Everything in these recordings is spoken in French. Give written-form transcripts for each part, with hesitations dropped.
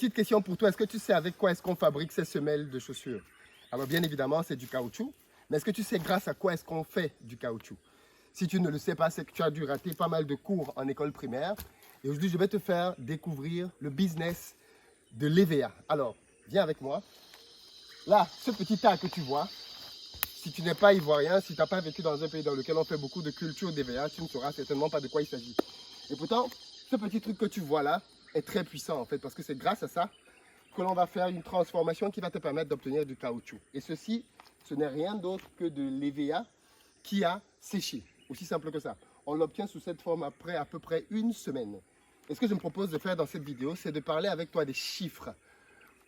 petite question pour toi. Est-ce que tu sais avec quoi est-ce qu'on fabrique ces semelles de chaussures? Alors, bien évidemment, c'est du caoutchouc. Mais est-ce que tu sais grâce à quoi est-ce qu'on fait du caoutchouc? Si tu ne le sais pas, c'est que tu as dû rater pas mal de cours en école primaire. Et aujourd'hui, je vais te faire découvrir le business de l'EVA. Alors, viens avec moi. Là, ce petit tas que tu vois, si tu n'es pas ivoirien, si tu n'as pas vécu dans un pays dans lequel on fait beaucoup de culture d'EVA, tu ne sauras certainement pas de quoi il s'agit. Et pourtant, ce petit truc que tu vois là est très puissant en fait, parce que c'est grâce à ça que l'on va faire une transformation qui va te permettre d'obtenir du caoutchouc. Et ceci, ce n'est rien d'autre que de l'EVA qui a séché. Aussi simple que ça. On l'obtient sous cette forme après à peu près une semaine. Et ce que je me propose de faire dans cette vidéo, c'est de parler avec toi des chiffres.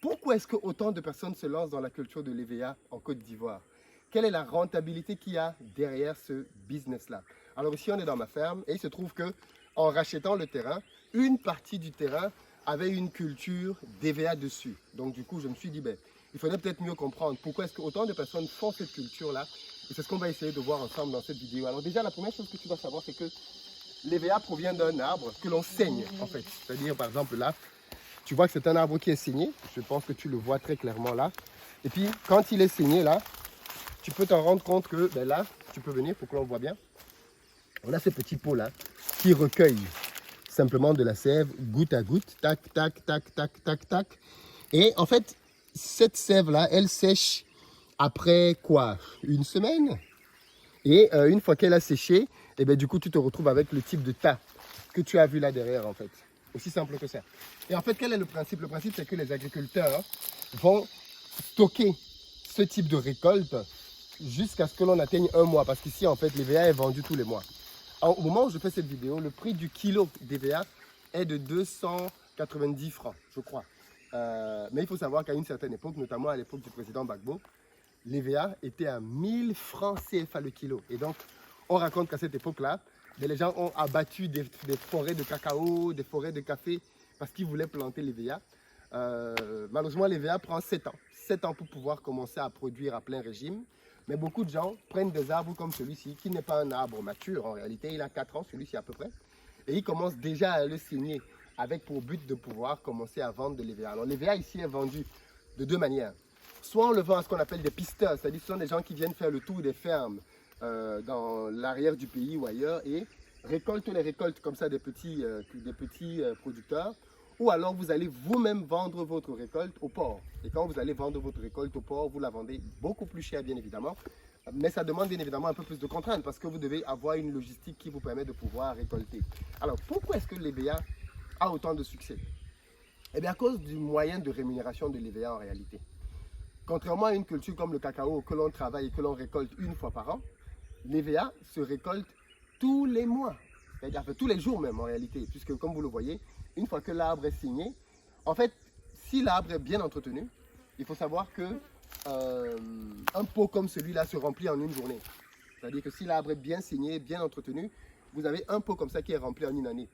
Pourquoi est-ce que autant de personnes se lancent dans la culture de l'EVA en Côte d'Ivoire? Quelle est la rentabilité qu'il y a derrière ce business-là? Alors ici, on est dans ma ferme et il se trouve que en rachetant le terrain, une partie du terrain avait une culture d'EVA dessus. Donc du coup, je me suis dit, ben, il faudrait peut-être mieux comprendre pourquoi est-ce que autant de personnes font cette culture-là. Et c'est ce qu'on va essayer de voir ensemble dans cette vidéo. Alors déjà, la première chose que tu dois savoir, c'est que l'EVA provient d'un arbre que l'on saigne, en fait. C'est-à-dire, par exemple, là, tu vois que c'est un arbre qui est saigné. Je pense que tu le vois très clairement là. Et puis, quand il est saigné là, tu peux t'en rendre compte que, ben là, tu peux venir pour que l'on voit bien. On a ce petit pot là qui recueille simplement de la sève goutte à goutte, tac, tac, tac, tac, tac, tac. Et en fait, cette sève là, elle sèche après quoi? Une semaine. Et une fois qu'elle a séché, et ben, du coup, tu te retrouves avec le type de tas que tu as vu là derrière en fait. Aussi simple que ça. Et en fait, quel est le principe? Le principe, c'est que les agriculteurs vont stocker ce type de récolte jusqu'à ce que l'on atteigne un mois. Parce qu'ici, en fait, l'EVA est vendu tous les mois. Alors, au moment où je fais cette vidéo, le prix du kilo d'EVA est de 290 francs, je crois. Mais il faut savoir qu'à une certaine époque, notamment à l'époque du président Gbagbo, l'EVA était à 1000 francs CFA le kilo. Et donc, on raconte qu'à cette époque-là, les gens ont abattu des forêts de cacao, des forêts de café, parce qu'ils voulaient planter l'EVA. Malheureusement, l'EVA prend 7 ans. 7 ans pour pouvoir commencer à produire à plein régime. Mais beaucoup de gens prennent des arbres comme celui-ci, qui n'est pas un arbre mature en réalité. Il a 4 ans, celui-ci à peu près. Et ils commencent déjà à le signer avec pour but de pouvoir commencer à vendre de l'EVA. Alors l'EVA ici est vendu de deux manières. Soit on le vend à ce qu'on appelle des pisteurs, c'est-à-dire ce sont des gens qui viennent faire le tour des fermes dans l'arrière du pays ou ailleurs et récoltent les récoltes comme ça des petits producteurs. Ou alors vous allez vous-même vendre votre récolte au port. Et quand vous allez vendre votre récolte au port, vous la vendez beaucoup plus cher bien évidemment. Mais ça demande bien évidemment un peu plus de contraintes parce que vous devez avoir une logistique qui vous permet de pouvoir récolter. Alors pourquoi est-ce que l'EVA a autant de succès? Eh bien à cause du moyen de rémunération de l'EVA en réalité. Contrairement à une culture comme le cacao que l'on travaille et que l'on récolte une fois par an, l'EVA se récolte tous les mois, c'est-à-dire enfin, tous les jours même en réalité, puisque comme vous le voyez, une fois que l'arbre est signé, en fait, si l'arbre est bien entretenu, il faut savoir que un pot comme celui-là se remplit en une journée. C'est-à-dire que si l'arbre est bien signé, bien entretenu, vous avez un pot comme ça qui est rempli en une année,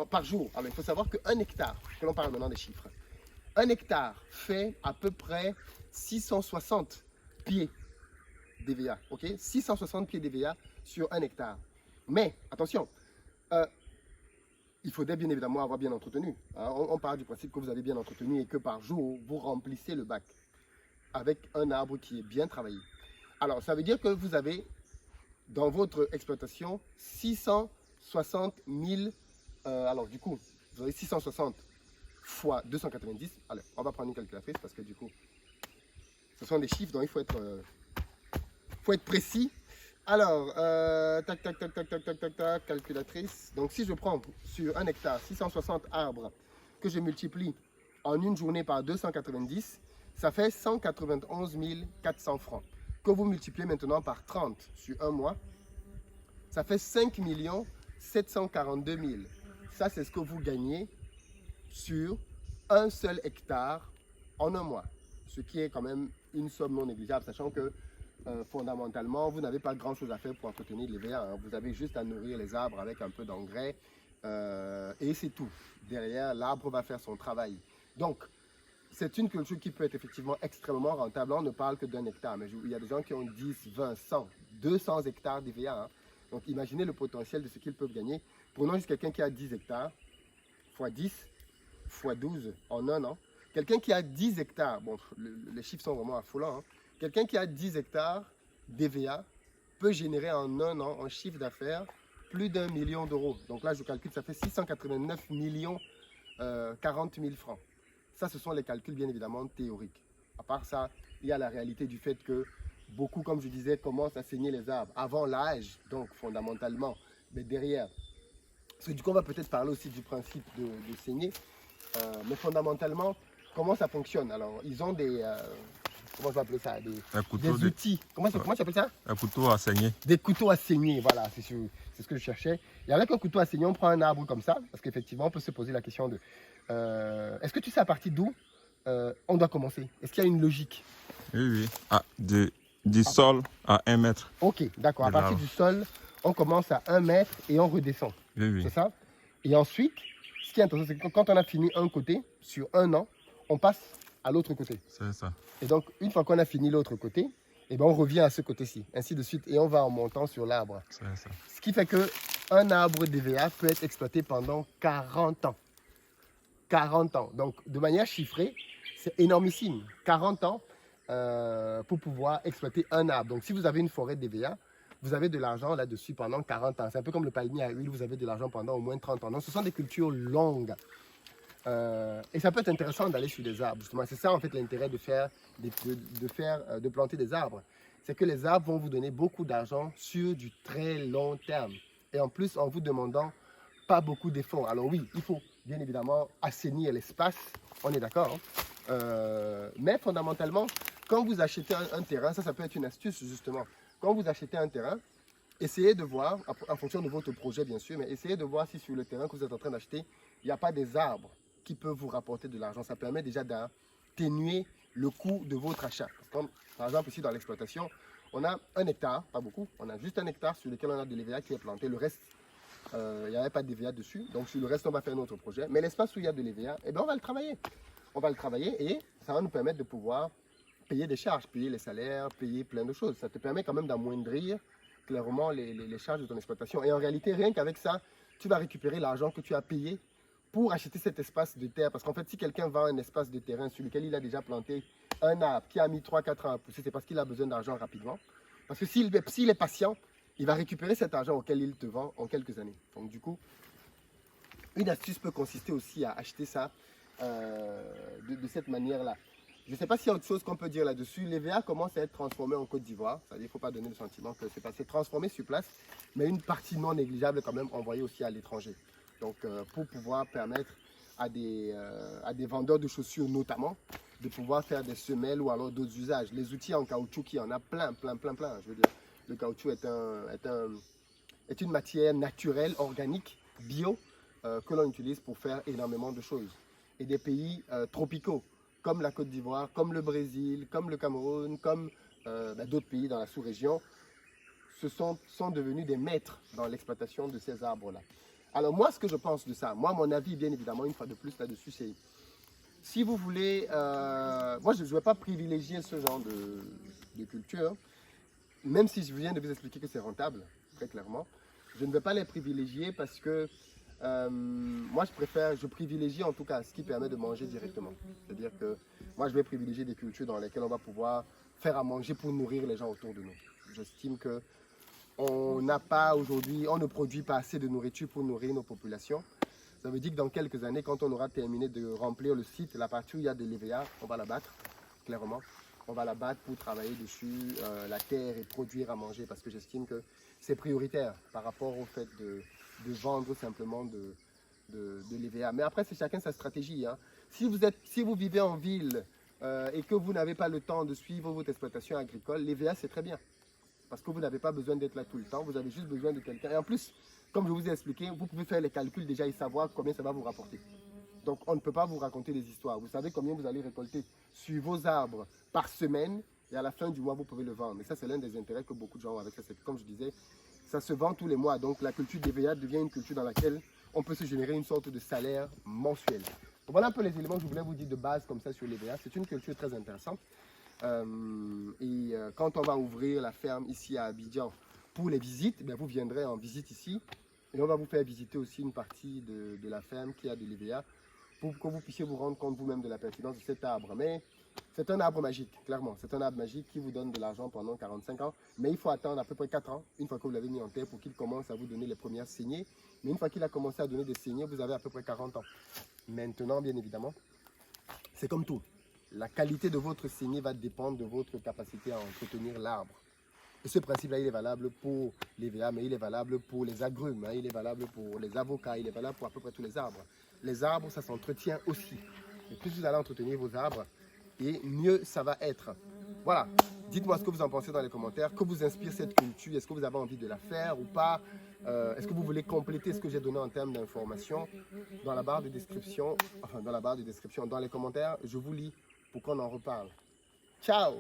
par jour. Alors il faut savoir qu'un hectare, que l'on parle maintenant des chiffres, un hectare fait à peu près 660 pieds d'EVA, ok? 660 pieds d'EVA sur un hectare. Mais, attention, il faudrait bien évidemment avoir bien entretenu. Hein? On part du principe que vous avez bien entretenu et que par jour, vous remplissez le bac avec un arbre qui est bien travaillé. Alors, ça veut dire que vous avez, dans votre exploitation, 660 000... alors, du coup, vous avez 660 fois 290. Allez, on va prendre une calculatrice parce que du coup, ce sont des chiffres dont il faut être précis. Alors, tac, tac, tac, tac, tac, tac, tac, tac, calculatrice. Donc, si je prends sur un hectare 660 arbres que je multiplie en une journée par 290, ça fait 191 400 francs. Que vous multipliez maintenant par 30 sur un mois, ça fait 5 742 000. Ça, c'est ce que vous gagnez sur un seul hectare en un mois. Ce qui est quand même une somme non négligeable, sachant que fondamentalement, vous n'avez pas grand chose à faire pour entretenir l'EVA. Hein. Vous avez juste à nourrir les arbres avec un peu d'engrais et c'est tout. Derrière, l'arbre va faire son travail. Donc, c'est une culture qui peut être effectivement extrêmement rentable. On ne parle que d'un hectare, mais il y a des gens qui ont 10, 20, 100, 200 hectares d'EVA. Hein. Donc, imaginez le potentiel de ce qu'ils peuvent gagner. Prenons juste quelqu'un qui a 10 hectares, fois 10, fois 12 en un an. Quelqu'un qui a 10 hectares, bon, les chiffres sont vraiment affolants, hein. Quelqu'un qui a 10 hectares d'EVA peut générer en un an, en chiffre d'affaires, plus d'1 million d'euros. Donc là, je calcule, ça fait 689 millions 40 000 francs. Ça, ce sont les calculs, bien évidemment, théoriques. À part ça, il y a la réalité du fait que beaucoup, comme je disais, commencent à saigner les arbres avant l'âge, donc fondamentalement, mais derrière. Parce que du coup, on va peut-être parler aussi du principe de saigner, mais fondamentalement, comment ça fonctionne? Alors, ils ont des, comment je vais appeler ça? Des outils. Comment tu appelles ça? Un couteau à saigner. Des couteaux à saigner, voilà, c'est ce que je cherchais. Et avec un couteau à saigner, on prend un arbre comme ça, parce qu'effectivement, on peut se poser la question de est-ce que tu sais à partir d'où on doit commencer? Est-ce qu'il y a une logique? Oui, oui. Ah, du sol à 1 mètre. Ok, d'accord. À partir du sol, on commence à 1 mètre et on redescend. Oui, oui. C'est ça? Et ensuite, ce qui est intéressant, c'est que quand on a fini un côté, sur un an, on passe à l'autre côté. C'est ça. Et donc, une fois qu'on a fini l'autre côté, eh ben, on revient à ce côté-ci, ainsi de suite, et on va en montant sur l'arbre. C'est ça. Ce qui fait qu'un arbre d'EVA peut être exploité pendant 40 ans. 40 ans. Donc, de manière chiffrée, c'est énormissime. 40 ans pour pouvoir exploiter un arbre. Donc, si vous avez une forêt d'EVA, vous avez de l'argent là-dessus pendant 40 ans. C'est un peu comme le palmier à huile, vous avez de l'argent pendant au moins 30 ans. Donc, ce sont des cultures longues. Et ça peut être intéressant d'aller sur des arbres, justement. C'est ça, en fait, l'intérêt de planter des arbres. C'est que les arbres vont vous donner beaucoup d'argent sur du très long terme. Et en plus, en vous demandant pas beaucoup d'efforts. Alors oui, il faut bien évidemment assainir l'espace, on est d'accord. Hein. Mais fondamentalement, quand vous achetez un terrain, ça peut être une astuce, justement. Quand vous achetez un terrain, essayez de voir, en fonction de votre projet, bien sûr, mais essayez de voir si sur le terrain que vous êtes en train d'acheter, il n'y a pas des arbres qui peuvent vous rapporter de l'argent. Ça permet déjà d'atténuer le coût de votre achat. Comme, par exemple, ici dans l'exploitation, on a 1 hectare, pas beaucoup, on a juste 1 hectare sur lequel on a de l'EVA qui est planté. Le reste, il n'y avait pas de d'EVA dessus. Donc sur le reste, on va faire notre projet. Mais l'espace où il y a de l'EVA, eh ben, on va le travailler. On va le travailler et ça va nous permettre de pouvoir payer des charges, payer les salaires, payer plein de choses. Ça te permet quand même d'amoindrir clairement les charges de ton exploitation. Et en réalité, rien qu'avec ça, tu vas récupérer l'argent que tu as payé pour acheter cet espace de terre. Parce qu'en fait, si quelqu'un vend un espace de terrain sur lequel il a déjà planté un arbre qui a mis 3-4 ans à pousser, c'est parce qu'il a besoin d'argent rapidement. Parce que s'il est patient, il va récupérer cet argent auquel il te vend en quelques années. Donc du coup, une astuce peut consister aussi à acheter ça de cette manière-là. Je ne sais pas s'il y a autre chose qu'on peut dire là-dessus. L'EVA commence à être transformé en Côte d'Ivoire. C'est-à-dire qu'il ne faut pas donner le sentiment que c'est passé transformé sur place, mais une partie non négligeable est quand même envoyée aussi à l'étranger. Donc, pour pouvoir permettre à des vendeurs de chaussures notamment, de pouvoir faire des semelles ou alors d'autres usages. Les outils en caoutchouc, il y en a plein. Je veux dire, le caoutchouc est une matière naturelle, organique, bio, que l'on utilise pour faire énormément de choses. Et des pays tropicaux, comme la Côte d'Ivoire, comme le Brésil, comme le Cameroun, comme d'autres pays dans la sous-région, sont devenus des maîtres dans l'exploitation de ces arbres-là. Alors moi, ce que je pense de ça, mon avis, bien évidemment, une fois de plus là-dessus, c'est si vous voulez, moi je ne vais pas privilégier ce genre de culture, même si je viens de vous expliquer que c'est rentable, très clairement, je ne vais pas les privilégier parce que moi je privilégie en tout cas ce qui permet de manger directement. C'est-à-dire que moi je vais privilégier des cultures dans lesquelles on va pouvoir faire à manger pour nourrir les gens autour de nous. J'estime que on ne produit pas assez de nourriture pour nourrir nos populations. Ça veut dire que dans quelques années, quand on aura terminé de remplir le site, la partie où il y a de l'EVA, on va la battre, clairement. On va la battre pour travailler dessus, la terre et produire à manger, parce que j'estime que c'est prioritaire par rapport au fait de vendre simplement de l'EVA. Mais après, c'est chacun sa stratégie. Hein. Si vous vivez en ville et que vous n'avez pas le temps de suivre votre exploitation agricole, l'EVA, c'est très bien. Parce que vous n'avez pas besoin d'être là tout le temps, vous avez juste besoin de quelqu'un. Et en plus, comme je vous ai expliqué, vous pouvez faire les calculs déjà et savoir combien ça va vous rapporter. Donc on ne peut pas vous raconter des histoires. Vous savez combien vous allez récolter sur vos arbres par semaine et à la fin du mois, vous pouvez le vendre. Et ça, c'est l'un des intérêts que beaucoup de gens ont avec ça. C'est que, comme je disais, ça se vend tous les mois. Donc la culture d'EVA devient une culture dans laquelle on peut se générer une sorte de salaire mensuel. Donc, voilà un peu les éléments que je voulais vous dire de base comme ça sur l'EVA. C'est une culture très intéressante. Quand on va ouvrir la ferme ici à Abidjan pour les visites, bien, vous viendrez en visite ici et on va vous faire visiter aussi une partie de la ferme qui a de l'EVA pour que vous puissiez vous rendre compte vous-même de la pertinence de cet arbre. Mais c'est un arbre magique, clairement. C'est un arbre magique qui vous donne de l'argent pendant 45 ans. Mais il faut attendre à peu près 4 ans, une fois que vous l'avez mis en terre, pour qu'il commence à vous donner les premières saignées. Mais une fois qu'il a commencé à donner des saignées, vous avez à peu près 40 ans. Maintenant, bien évidemment, c'est comme tout. La qualité de votre saignée va dépendre de votre capacité à entretenir l'arbre. Et ce principe-là, il est valable pour l'EVA, mais il est valable pour les agrumes, hein, il est valable pour les avocats, il est valable pour à peu près tous les arbres. Les arbres, ça s'entretient aussi. Et plus vous allez entretenir vos arbres, et mieux ça va être. Voilà. Dites-moi ce que vous en pensez dans les commentaires. Que vous inspire cette culture? Est-ce que vous avez envie de la faire ou pas? Est-ce que vous voulez compléter ce que j'ai donné en termes d'informations? Dans la barre de description, dans les commentaires, je vous lis pour qu'on en reparle. Ciao!